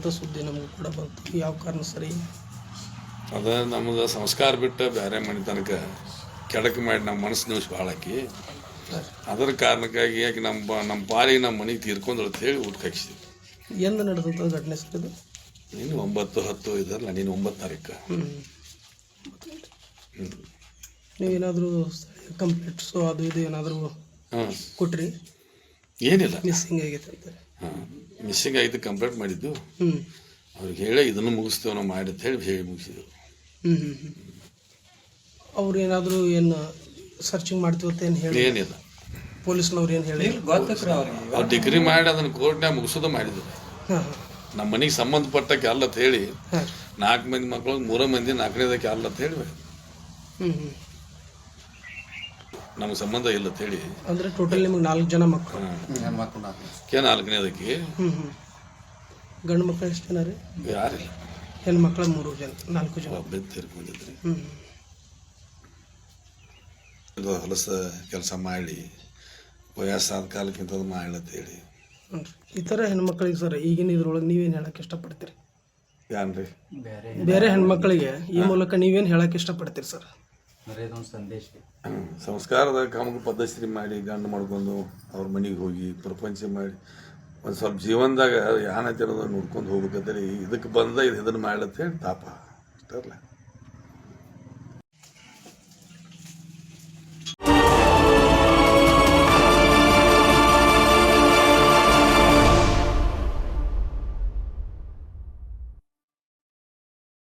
ಅಂತ ಸುದ್ದಿ ನಮಗೂ ಕೂಡ ಬಂತು. ಯಾವ ಕಾರಣ ಸರಿ? ಅದ ನಮ್ದು ಸಂಸ್ಕಾರ ಬಿಟ್ಟು ಬೇರೆ ಮನೆ ತನಕ ಕೆಡಕು ಮಾಡಿ ನಮ್ಮ ಮನಸ್ಸು ನಿಮಿಷ ಭಾಳಾಕಿ ಅದರ ಕಾರಣಕ್ಕಾಗಿ ಯಾಕೆ ನಮ್ಮ ಪಾಲಿಗೆ ನಮ್ಮ ಮನೆಗೆ ತೀರ್ಕೊಂಡ್ರು ಅಂತ ಹೇಳಿ ಊಟಕ್ಕೆ ಹಾಕಿಸಿದ್ವಿ. ಎಂದು ನಡೆದಂಥ ಘಟನೆ ಸರ್ ಇದು? ನೀನು 9-10 ಇದರಲ್ಲ, ನೀನು 9 ತಾರೀಕು. ನೀವೇನಾದರೂ ಕಂಪ್ಲೇಂಟ್ಸು ಅದು ಇದು ಏನಾದರೂ ಕೊಟ್ರಿ? ಏನಿಲ್ಲ, ಮಿಸ್ಸಿಂಗ್ ಆಗೈತೆ ಅಂತ. ಮಿಸ್ಸಿಂಗ್ ಆಗಿದ್ದು ಕಂಪ್ಲೇಂಟ್ ಮಾಡಿದ್ದು. ಅವ್ರಿಗೆ ಹೇಳಿ ಇದನ್ನು ಮುಗಿಸ್ತೇವೆ ನಾವು ಮಾಡಿ ಅಂತ ಹೇಳಿ ಮುಗಿಸಿದ್ರು. ಅವ್ರು ಏನಾದರೂ ಏನು ಸರ್ಚಿಂಗ್ ಮಾಡ್ತೀವಿ ಅಂತ ಏನು ಹೇಳಿ? ಏನಿಲ್ಲ, ಪೊಲೀಸ್ನವ್ರು ಏನು ಹೇಳಿ? ಅವ್ರು ಡಿಗ್ರಿ ಮಾಡಿ ಅದನ್ನು ಕೋರ್ಟ್ನಾಗ ಮುಗಿಸೋದು ಮಾಡಿದ್ರು. ನಮ್ಮ ಮನೆಗೆ ಸಂಬಂಧಪಟ್ಟಕ್ಕೆ ಅಲ್ಲ ಅಂತ ಹೇಳಿ 4 ಮಂದಿ ಮಕ್ಕಳು 3 ಮಂದಿ 4ನೇದಕ್ಕೆ ಅಲ್ಲ ಅಂತ ಹೇಳಿ ನಮ್ಗೆ ಸಂಬಂಧ ಇಲ್ಲ ಅಂತ ಹೇಳಿ. ಅಂದರೆ ಟೋಟಲ್ ನಿಮಗೆ 4 ಜನ ಮಕ್ಕಳು? 4ನೇದಕ್ಕೆ. ಗಂಡು ಮಕ್ಕಳು ಎಷ್ಟು ಜನ ರೀ? ಯಾರಿಲ್ಲ, ಹೆಣ್ಮಕ್ಳು 3 ಜನ, 4 ಜನ. ಒಬ್ಬ ತೀರ್ಕೊಂಡಿದ್ರಿ. ಹೊಲಸ ಕೆಲಸ ಮಾಡಿ ವಯಸ್ಸಾದ ಕಾಲಕ್ಕಿಂತ ಮಾಡಲತ್ತೇಳಿ. ಈ ಥರ ಹೆಣ್ಮಕ್ಳಿಗೆ ಸರ್ ಈಗಿನ ಇದ್ರೊಳಗೆ ನೀವೇನು ಹೇಳಕ್ಕೆ ಇಷ್ಟಪಡ್ತೀರಿ? ಯಾನ್ರಿ ಬೇರೆ ಹೆಣ್ಮಕ್ಳಿಗೆ ಈ ಮೂಲಕ ನೀವೇನು ಹೇಳಕ್ಕೆ ಇಷ್ಟಪಡ್ತೀರಿ ಸರ್? ಸಂಸ್ಕಾರದ ಕಾಮಕ ಪದ್ಧತಿ ಮಾಡಿ ಗಂಡು ಮಾಡ್ಕೊಂಡು ಅವ್ರ ಮನೆಗೆ ಹೋಗಿ ಪ್ರಪಂಚ ಮಾಡಿ ಒಂದು ಸ್ವಲ್ಪ ಜೀವನದಾಗ ಯಾನೈತೆ ಅನ್ನೋದನ್ನ ನೋಡ್ಕೊಂಡು ಹೋಗ್ಬೇಕಂತೇಳಿ ಇದಕ್ಕೆ ಬಂದ ಇದನ್ನು ಮಾಡ್ಲತ್ತೇಳಿ ತಾಪ ಅಷ್ಟೇ.